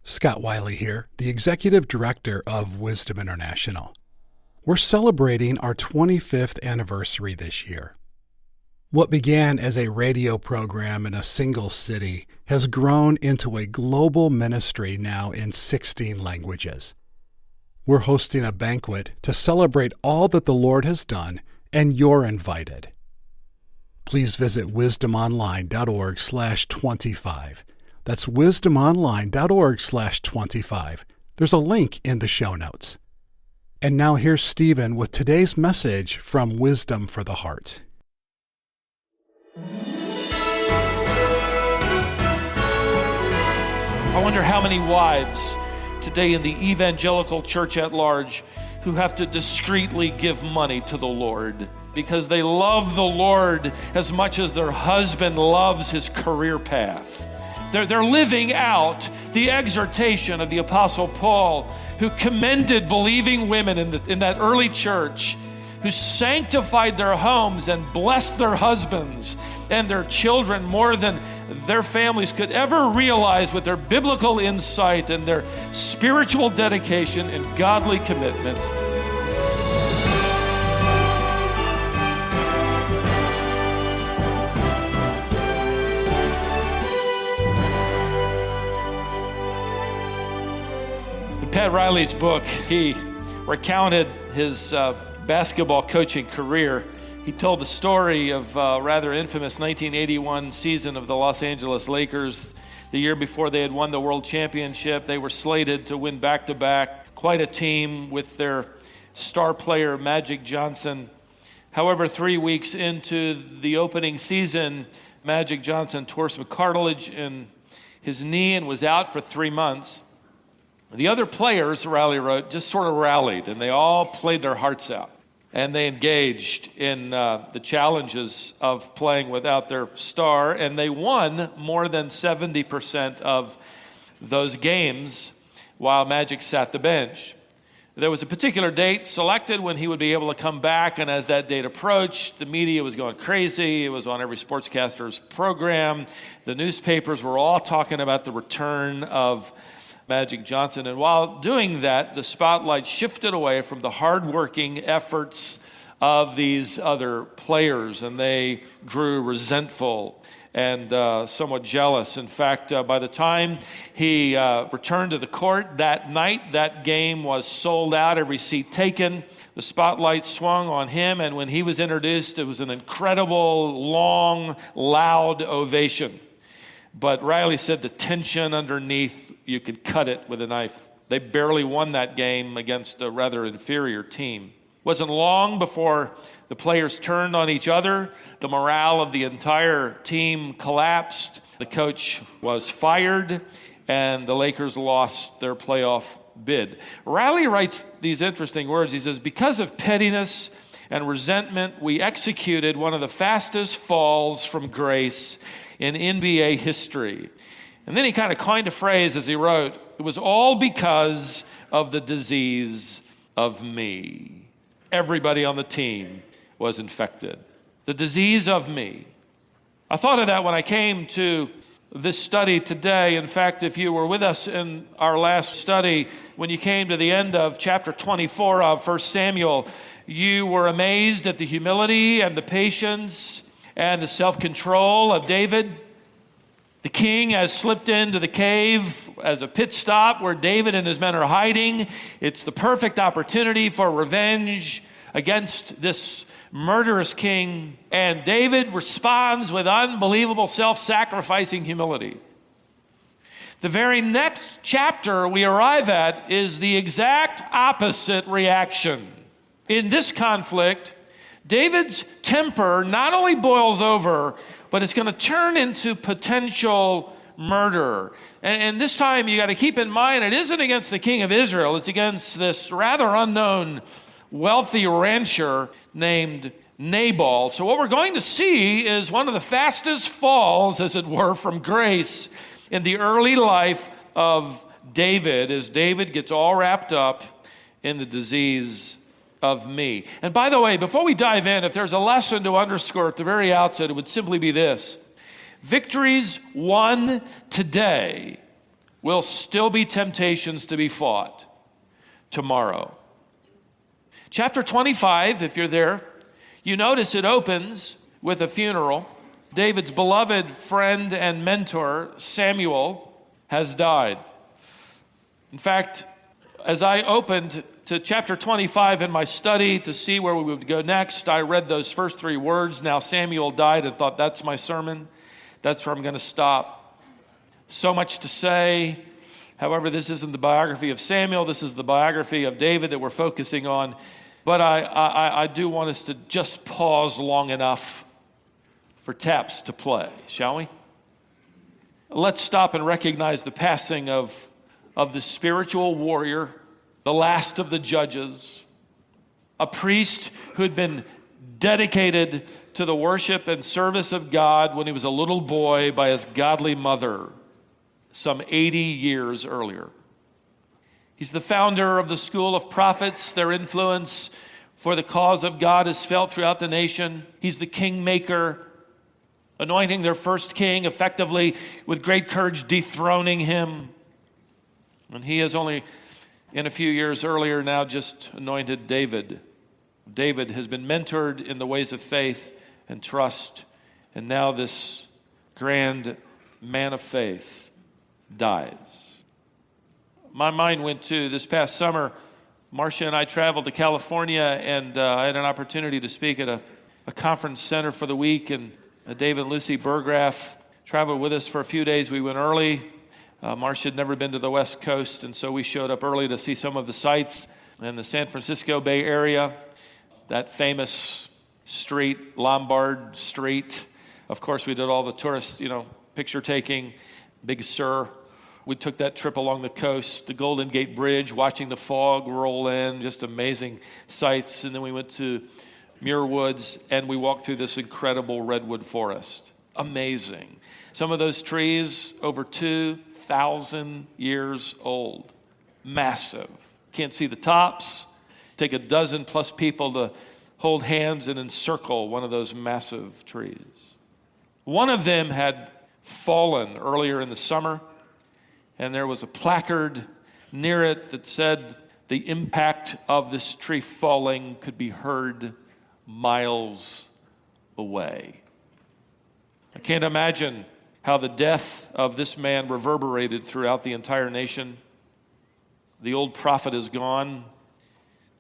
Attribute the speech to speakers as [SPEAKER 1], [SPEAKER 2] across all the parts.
[SPEAKER 1] Scott Wiley here, the Executive Director of Wisdom International. We're celebrating our 25th anniversary this year. What began as a radio program in a single city has grown into a global ministry now in 16 languages. We're hosting a banquet to celebrate all that the Lord has done, and you're invited. Please visit wisdomonline.org/25. That's wisdomonline.org/25. There's a link in the show notes. And now here's Stephen with today's message from Wisdom for the Heart.
[SPEAKER 2] I wonder how many wives today in the evangelical church at large who have to discreetly give money to the Lord because they love the Lord as much as their husband loves his career path. They're living out the exhortation of the Apostle Paul, who commended believing women in that early church, who sanctified their homes and blessed their husbands and their children more than their families could ever realize with their biblical insight and their spiritual dedication and godly commitment. In Pat Riley's book, he recounted his basketball coaching career. He told the story of a rather infamous 1981 season of the Los Angeles Lakers. The year before they had won the world championship, they were slated to win back-to-back. Quite a team with their star player, Magic Johnson. However, 3 weeks into the opening season, Magic Johnson tore some cartilage in his knee and was out for 3 months. The other players, Riley wrote, just sort of rallied, and they all played their hearts out. And they engaged in the challenges of playing without their star, and they won more than 70% of those games while Magic sat the bench. There was a particular date selected when he would be able to come back, and as that date approached, the media was going crazy. It was on every sportscaster's program. The newspapers were all talking about the return of Magic Johnson. And while doing that, the spotlight shifted away from the hardworking efforts of these other players, and they grew resentful and somewhat jealous. In fact, by the time he returned to the court that night, that game was sold out, every seat taken. The spotlight swung on him, and when he was introduced, it was an incredible, long, loud ovation. But Riley said the tension underneath, you could cut it with a knife. They barely won that game against a rather inferior team. It wasn't long before the players turned on each other. The morale of the entire team collapsed. The coach was fired, and the Lakers lost their playoff bid. Riley writes these interesting words. He says, because of pettiness and resentment, we executed one of the fastest falls from grace in NBA history. And then he kind of coined a phrase as he wrote, it was all because of the disease of me. Everybody on the team was infected. The disease of me. I thought of that when I came to this study today. In fact, if you were with us in our last study, when you came to the end of chapter 24 of 1 Samuel, you were amazed at the humility and the patience and the self-control of David. The king has slipped into the cave as a pit stop where David and his men are hiding. It's the perfect opportunity for revenge against this murderous king. And David responds with unbelievable self-sacrificing humility. The very next chapter we arrive at is the exact opposite reaction. In this conflict, David's temper not only boils over, but it's going to turn into potential murder. And this time you got to keep in mind, it isn't against the king of Israel. It's against this rather unknown wealthy rancher named Nabal. So what we're going to see is one of the fastest falls, as it were, from grace in the early life of David, as David gets all wrapped up in the disease of me. And by the way, before we dive in, if there's a lesson to underscore at the very outset, it would simply be this. Victories won today will still be temptations to be fought tomorrow. Chapter 25, if you're there, you notice it opens with a funeral. David's beloved friend and mentor, Samuel, has died. In fact, as I opened to chapter 25 in my study to see where we would go next, I read those first three words, "Now Samuel died," and thought, that's my sermon. That's where I'm going to stop. So much to say. However, this isn't the biography of Samuel. This is the biography of David that we're focusing on. But I do want us to just pause long enough for taps to play, shall we? Let's stop and recognize the passing of the spiritual warrior, the last of the judges, a priest who'd been dedicated to the worship and service of God when he was a little boy by his godly mother some 80 years earlier. He's the founder of the school of prophets. Their influence for the cause of God is felt throughout the nation. He's the kingmaker, anointing their first king, effectively, with great courage, dethroning him. And he has only, in a few years earlier, now just anointed David. David has been mentored in the ways of faith and trust, and now this grand man of faith dies. My mind went to this past summer. Marcia and I traveled to California, and I had an opportunity to speak at a conference center for the week, and David and Lucy Burgraff traveled with us for a few days. We went early. Marcia had never been to the West Coast, and so we showed up early to see some of the sights in the San Francisco Bay Area. That famous street, Lombard Street. Of course, we did all the tourist, picture taking, Big Sur. We took that trip along the coast, the Golden Gate Bridge, watching the fog roll in, just amazing sights. And then we went to Muir Woods, and we walked through this incredible redwood forest. Amazing. Some of those trees over 2,000 years old. Massive. Can't see the tops. Take a dozen plus people to hold hands and encircle one of those massive trees. One of them had fallen earlier in the summer, and there was a placard near it that said the impact of this tree falling could be heard miles away. I can't imagine how the death of this man reverberated throughout the entire nation. The old prophet is gone.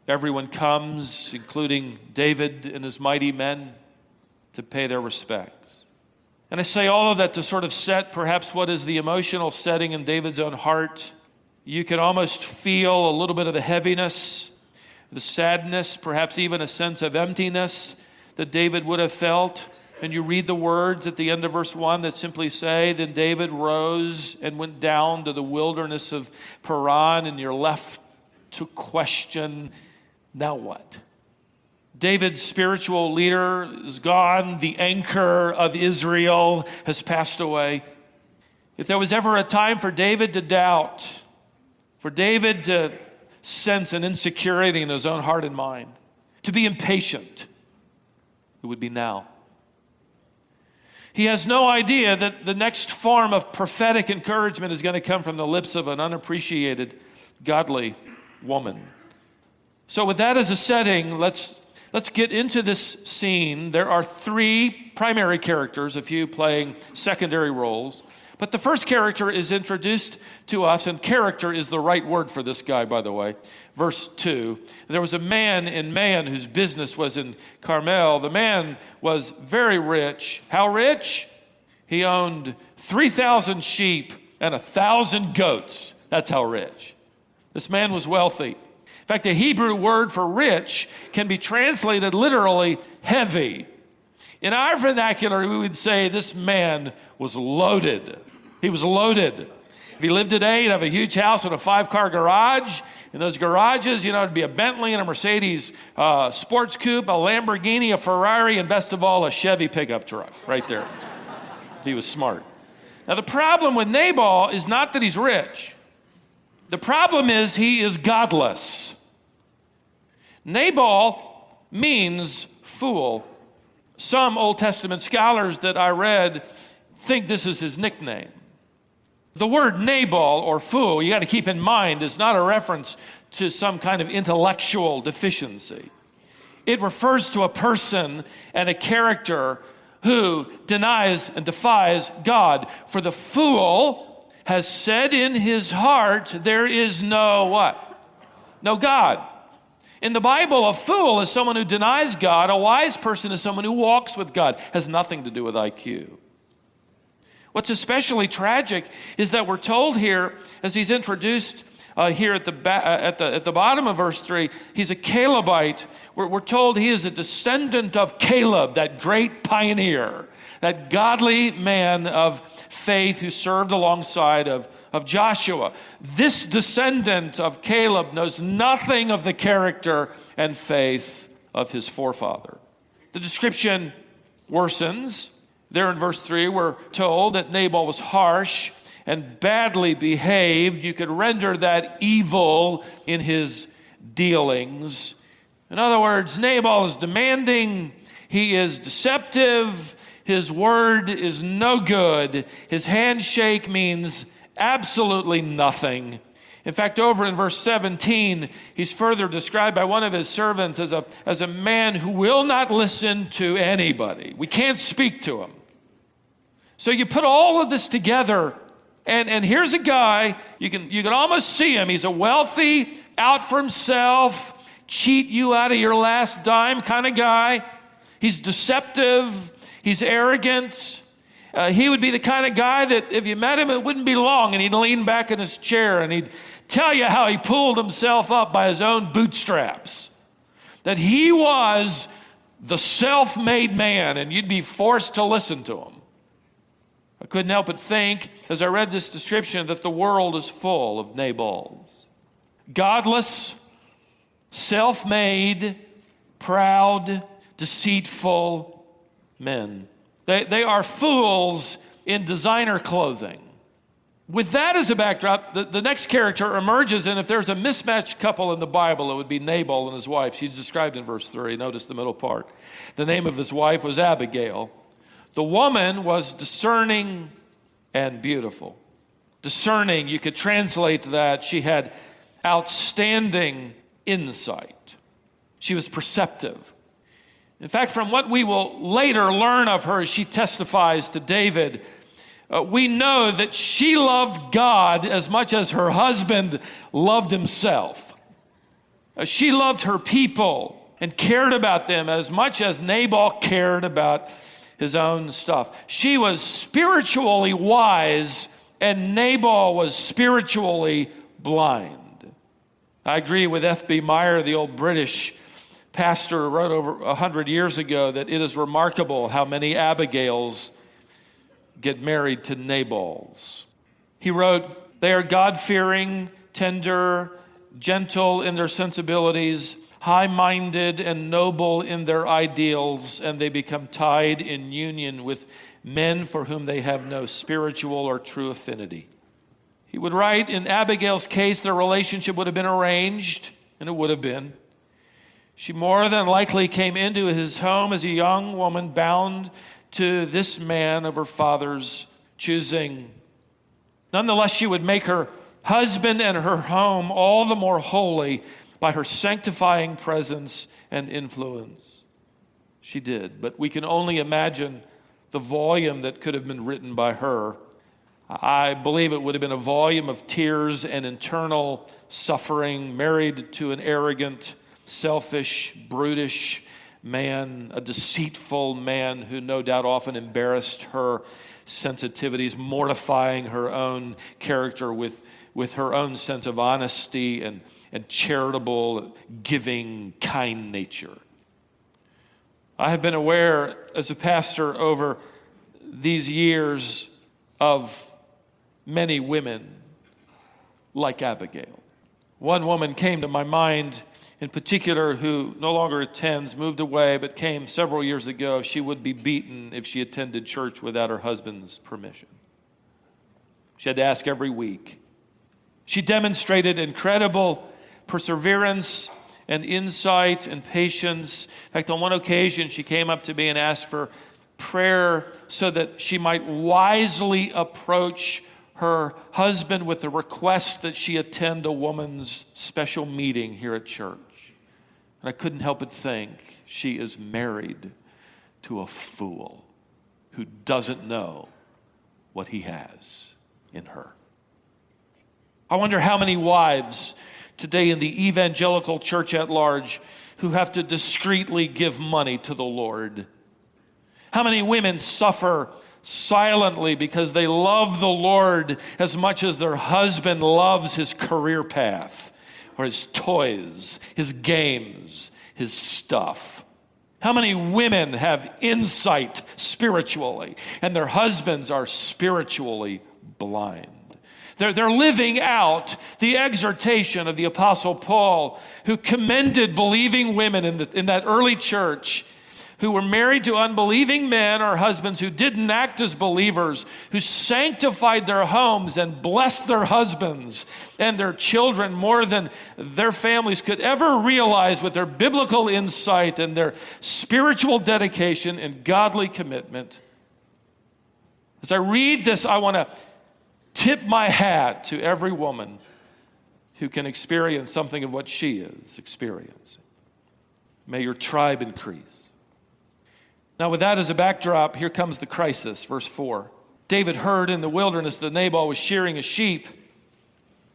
[SPEAKER 2] Everyone comes, including David and his mighty men, to pay their respects. And I say all of that to sort of set perhaps what is the emotional setting in David's own heart. You can almost feel a little bit of the heaviness, the sadness, perhaps even a sense of emptiness that David would have felt. And you read the words at the end of verse 1 that simply say, "Then David rose and went down to the wilderness of Paran," and you're left to question, now what? David's spiritual leader is gone. The anchor of Israel has passed away. If there was ever a time for David to doubt, for David to sense an insecurity in his own heart and mind, to be impatient, it would be now. He has no idea that the next form of prophetic encouragement is going to come from the lips of an unappreciated, godly woman. So with that as a setting, let's get into this scene. There are three primary characters, a few playing secondary roles. But the first character is introduced to us, and character is the right word for this guy, by the way. Verse 2, there was a man in Maon whose business was in Carmel. The man was very rich. How rich? He owned 3,000 sheep and 1,000 goats. That's how rich. This man was wealthy. In fact, the Hebrew word for rich can be translated literally heavy. In our vernacular, we would say this man was loaded. He was loaded. If he lived today, he'd have a huge house and a 5-car garage. In those garages, it'd be a Bentley and a Mercedes sports coupe, a Lamborghini, a Ferrari, and best of all, a Chevy pickup truck right there, if he was smart. Now, the problem with Nabal is not that he's rich. The problem is he is godless. Nabal means fool. Some Old Testament scholars that I read think this is his nickname. The word Nabal or fool, you got to keep in mind, is not a reference to some kind of intellectual deficiency. It refers to a person and a character who denies and defies God. For the fool has said in his heart, there is no what? No God. In the Bible, a fool is someone who denies God. A wise person is someone who walks with God. Has nothing to do with IQ. What's especially tragic is that we're told here, as he's introduced here at the bottom of verse 3, he's a Calebite. We're told he is a descendant of Caleb, that great pioneer, that godly man of faith who served alongside of Joshua. This descendant of Caleb knows nothing of the character and faith of his forefather. The description worsens. There in verse 3, we're told that Nabal was harsh and badly behaved. You could render that evil in his dealings. In other words, Nabal is demanding, he is deceptive, his word is no good, his handshake means absolutely nothing. In fact, over in verse 17, he's further described by one of his servants as a man who will not listen to anybody. We can't speak to him. So you put all of this together, and here's a guy, you can almost see him. He's a wealthy, out for himself, cheat you out of your last dime kind of guy. He's deceptive. He's arrogant. He would be the kind of guy that if you met him, it wouldn't be long, and he'd lean back in his chair, and he'd tell you how he pulled himself up by his own bootstraps, that he was the self-made man, and you'd be forced to listen to him. I couldn't help but think, as I read this description, that the world is full of Nabals. Godless, self-made, proud, deceitful men. They are fools in designer clothing. With that as a backdrop, the next character emerges, and if there's a mismatched couple in the Bible, it would be Nabal and his wife. She's described in verse 3. Notice the middle part. The name of his wife was Abigail. The woman was discerning and beautiful. Discerning, you could translate that. She had outstanding insight. She was perceptive. In fact, from what we will later learn of her as she testifies to David, we know that she loved God as much as her husband loved himself. She loved her people and cared about them as much as Nabal cared about his own stuff. She was spiritually wise, and Nabal was spiritually blind. I agree with F.B. Meyer, the old British pastor who wrote over 100 years ago, that it is remarkable how many Abigails get married to Nabals. He wrote, they are God-fearing, tender, gentle in their sensibilities, high-minded and noble in their ideals, and they become tied in union with men for whom they have no spiritual or true affinity. He would write, in Abigail's case, their relationship would have been arranged, and it would have been. She more than likely came into his home as a young woman bound to this man of her father's choosing. Nonetheless, she would make her husband and her home all the more holy by her sanctifying presence and influence. She did, but we can only imagine the volume that could have been written by her. I believe it would have been a volume of tears and internal suffering, married to an arrogant, selfish, brutish man, a deceitful man who no doubt often embarrassed her sensitivities, mortifying her own character with her own sense of honesty and charitable, giving, kind nature. I have been aware as a pastor over these years of many women like Abigail. One woman came to my mind in particular who no longer attends, moved away, but came several years ago. She would be beaten if she attended church without her husband's permission. She had to ask every week. She demonstrated incredible perseverance and insight and patience. In fact, on one occasion, she came up to me and asked for prayer so that she might wisely approach her husband with the request that she attend a woman's special meeting here at church. And I couldn't help but think, she is married to a fool who doesn't know what he has in her. I wonder how many wives today in the evangelical church at large who have to discreetly give money to the Lord. How many women suffer silently because they love the Lord as much as their husband loves his career path or his toys, his games, his stuff. How many women have insight spiritually and their husbands are spiritually blind? They're living out the exhortation of the Apostle Paul, who commended believing women in that early church who were married to unbelieving men or husbands who didn't act as believers, who sanctified their homes and blessed their husbands and their children more than their families could ever realize with their biblical insight and their spiritual dedication and godly commitment. As I read this, I want to tip my hat to every woman who can experience something of what she is experiencing. May your tribe increase. Now, with that as a backdrop, here comes the crisis, verse 4. David heard in the wilderness that Nabal was shearing his sheep.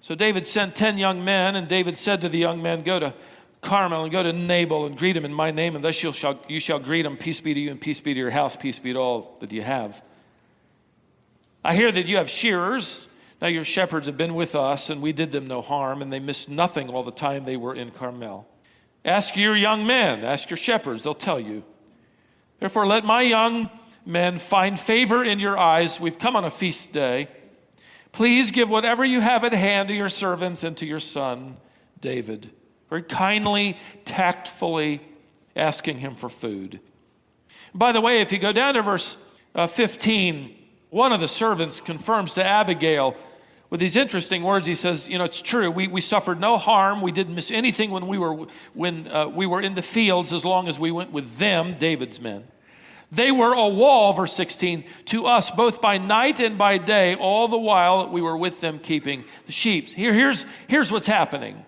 [SPEAKER 2] So David sent 10 young men, and David said to the young men, go to Carmel and go to Nabal and greet him in my name, and thus you shall greet him. Peace be to you, and peace be to your house, peace be to all that you have. I hear that you have shearers. Now your shepherds have been with us, and we did them no harm, and they missed nothing all the time they were in Carmel. Ask your young men, ask your shepherds, they'll tell you. Therefore, let my young men find favor in your eyes. We've come on a feast day. Please give whatever you have at hand to your servants and to your son, David. Very kindly, tactfully asking him for food. By the way, if you go down to verse 15, one of the servants confirms to Abigail with these interesting words. He says, it's true. We suffered no harm. We didn't miss anything when we were in the fields, as long as we went with them, David's men. They were a wall, verse 16, to us both by night and by day, all the while we were with them keeping the sheep. Here's what's happening.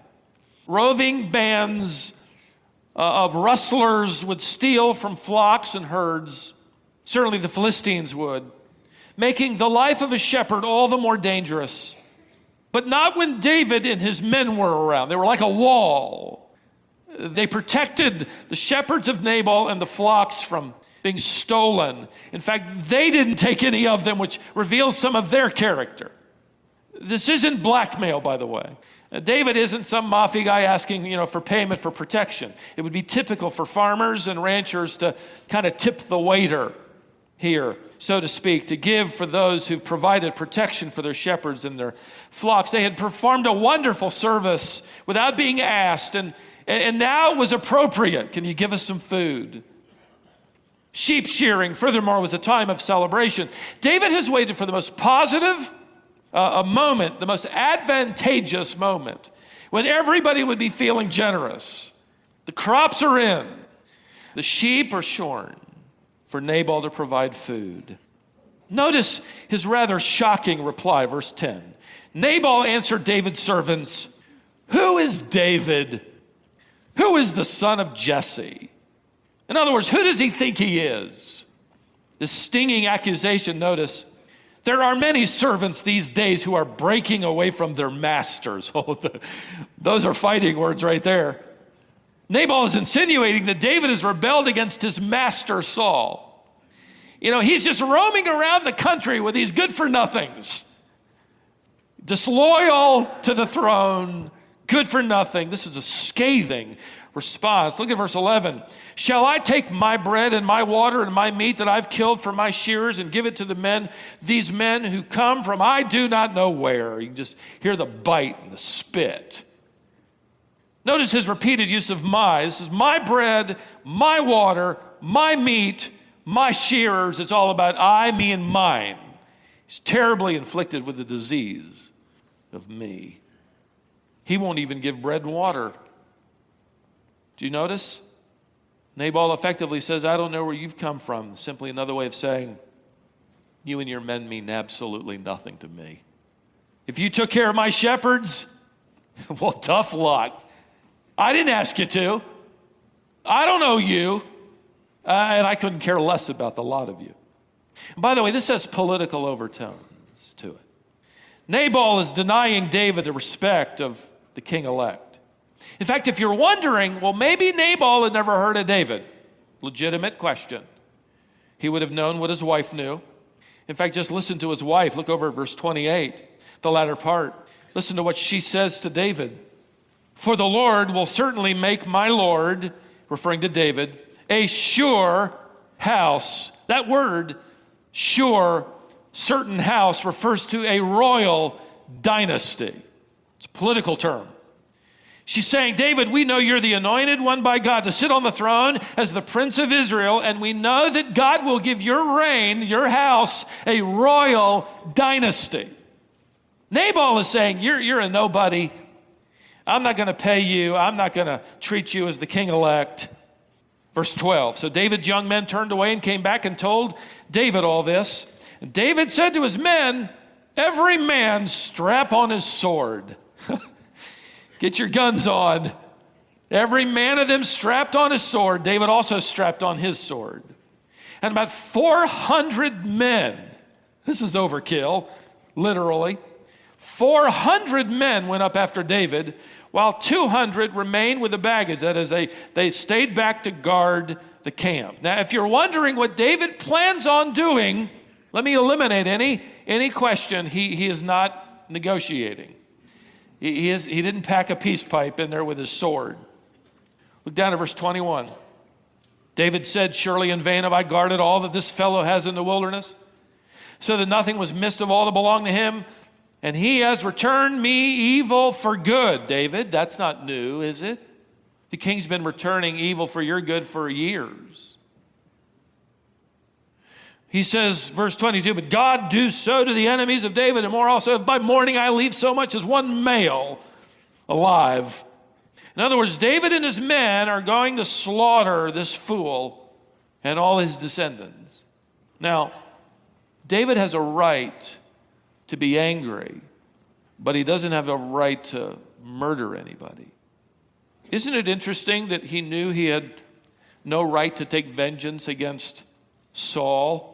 [SPEAKER 2] Roving bands of rustlers would steal from flocks and herds. Certainly the Philistines would, making the life of a shepherd all the more dangerous. But not when David and his men were around. They were like a wall. They protected the shepherds of Nabal and the flocks from being stolen. In fact, they didn't take any of them, which reveals some of their character. This isn't blackmail, by the way. David isn't some mafia guy asking, for payment for protection. It would be typical for farmers and ranchers to kind of tip the waiter here, so to speak, to give for those who've provided protection for their shepherds and their flocks. They had performed a wonderful service without being asked, and now it was appropriate. Can you give us some food? Sheep shearing, furthermore, was a time of celebration. David has waited for the most positive moment, the most advantageous moment, when everybody would be feeling generous. The crops are in. The sheep are shorn for Nabal to provide food. Notice his rather shocking reply, verse 10. Nabal answered David's servants, "Who is David? Who is the son of Jesse?" In other words, who does he think he is? This stinging accusation, notice, there are many servants these days who are breaking away from their masters. Oh, those are fighting words right there. Nabal is insinuating that David has rebelled against his master Saul. He's just roaming around the country with these good-for-nothings. Disloyal to the throne, good for nothing. This is a scathing response. Look at verse 11. Shall I take my bread and my water and my meat that I've killed for my shearers and give it to these men who come from I do not know where? You can just hear the bite and the spit. Notice his repeated use of my. This is my bread, my water, my meat, my shearers. It's all about I, me, and mine. He's terribly inflicted with the disease of me. He won't even give bread and water. Do you notice? Nabal effectively says, I don't know where you've come from. Simply another way of saying, you and your men mean absolutely nothing to me. If you took care of my shepherds, well, tough luck. I didn't ask you to. I don't owe you. And I couldn't care less about the lot of you. And by the way, this has political overtones to it. Nabal is denying David the respect of the king-elect. In fact, if you're wondering, well, maybe Nabal had never heard of David. Legitimate question. He would have known what his wife knew. In fact, just listen to his wife. Look over at verse 28, the latter part. Listen to what she says to David. For the Lord will certainly make my Lord, referring to David, a sure house. That word, sure, certain house, refers to a royal dynasty. It's a political term. She's saying, David, we know you're the anointed one by God to sit on the throne as the Prince of Israel, and we know that God will give your reign, your house, a royal dynasty. Nabal is saying, you're a nobody. I'm not going to pay you. I'm not going to treat you as the king-elect. Verse 12, so David's young men turned away and came back and told David all this. And David said to his men, every man strap on his sword. Get your guns on. Every man of them strapped on his sword. David also strapped on his sword. And about 400 men, this is overkill, literally. 400 men went up after David, while 200 remained with the baggage. That is, they stayed back to guard the camp. Now, if you're wondering what David plans on doing, let me eliminate any question. He is not negotiating. He didn't pack a peace pipe in there with his sword. Look down at verse 21. David said, surely in vain have I guarded all that this fellow has in the wilderness, so that nothing was missed of all that belonged to him. And he has returned me evil for good. David, that's not new, is it? The king's been returning evil for your good for years. He says, verse 22, but God do so to the enemies of David, and more also, if by morning I leave so much as one male alive. In other words, David and his men are going to slaughter this fool and all his descendants. Now, David has a right to be angry, but he doesn't have a right to murder anybody. Isn't it interesting that he knew he had no right to take vengeance against Saul?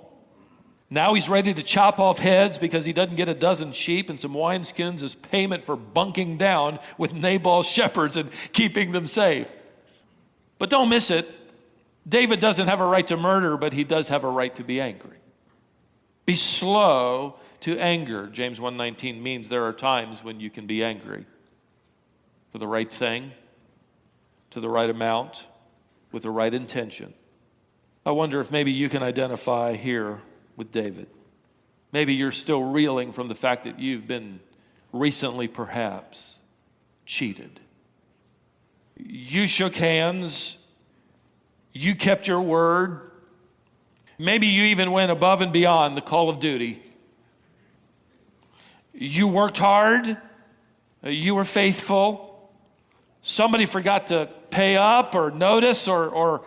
[SPEAKER 2] Now he's ready to chop off heads because he doesn't get a dozen sheep and some wineskins as payment for bunking down with Nabal's shepherds and keeping them safe. But don't miss it. David doesn't have a right to murder, but he does have a right to be angry. Be slow to anger. James 1:19 means there are times when you can be angry for the right thing, to the right amount, with the right intention. I wonder if maybe you can identify here with David. Maybe you're still reeling from the fact that you've been recently perhaps cheated. You shook hands. You kept your word. Maybe you even went above and beyond the call of duty. You worked hard. You were faithful. Somebody forgot to pay up or notice or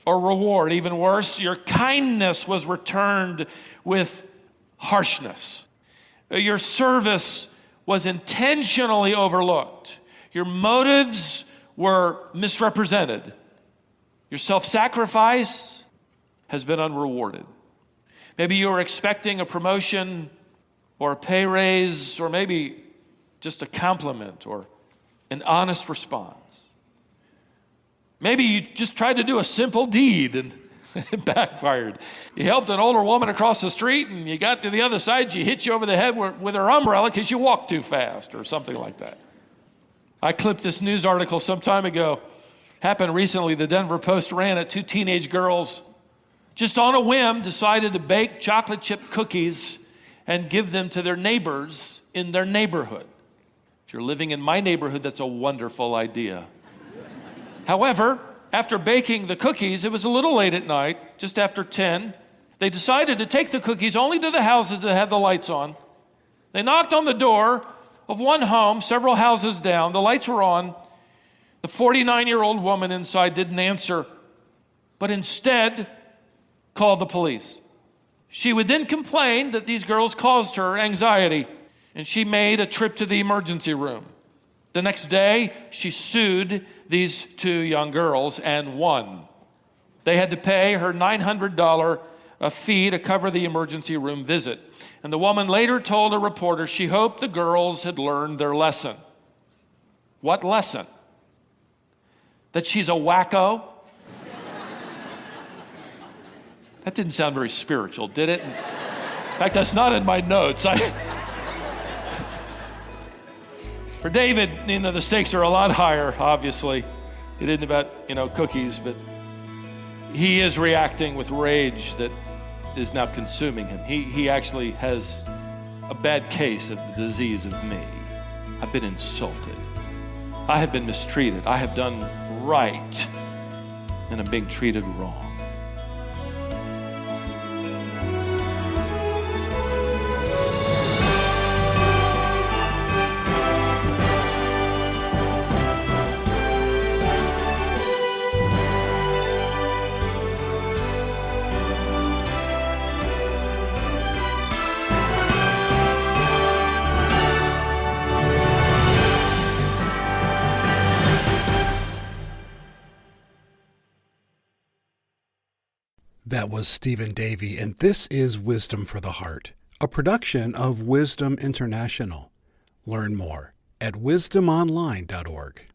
[SPEAKER 2] reward. Even worse, your kindness was returned with harshness. Your service was intentionally overlooked. Your motives were misrepresented. Your self-sacrifice has been unrewarded. Maybe you were expecting a promotion or a pay raise, or maybe just a compliment or an honest response. Maybe you just tried to do a simple deed and it backfired. You helped an older woman across the street and you got to the other side, she hit you over the head with her umbrella because you walked too fast or something like that. I clipped this news article some time ago. Happened recently. The Denver Post ran it. 2 teenage girls, just on a whim, decided to bake chocolate chip cookies and give them to their neighbors in their neighborhood. If you're living in my neighborhood, that's a wonderful idea. However, after baking the cookies, it was a little late at night, just after 10. They decided to take the cookies only to the houses that had the lights on. They knocked on the door of one home, several houses down. The lights were on. The 49-year-old woman inside didn't answer, but instead called the police. She would then complain that these girls caused her anxiety. and she made a trip to the emergency room. The next day, she sued these two young girls and won. They had to pay her $900 fee to cover the emergency room visit. And the woman later told a reporter she hoped the girls had learned their lesson. What lesson? That she's a wacko? That didn't sound very spiritual, did it? In fact, that's not in my notes. For David, the stakes are a lot higher, obviously. It isn't about, cookies, but he is reacting with rage that is now consuming him. He actually has a bad case of the disease of me. I've been insulted. I have been mistreated. I have done right, and I'm being treated wrong.
[SPEAKER 1] That was Stephen Davey, and this is Wisdom for the Heart, a production of Wisdom International. Learn more at wisdomonline.org.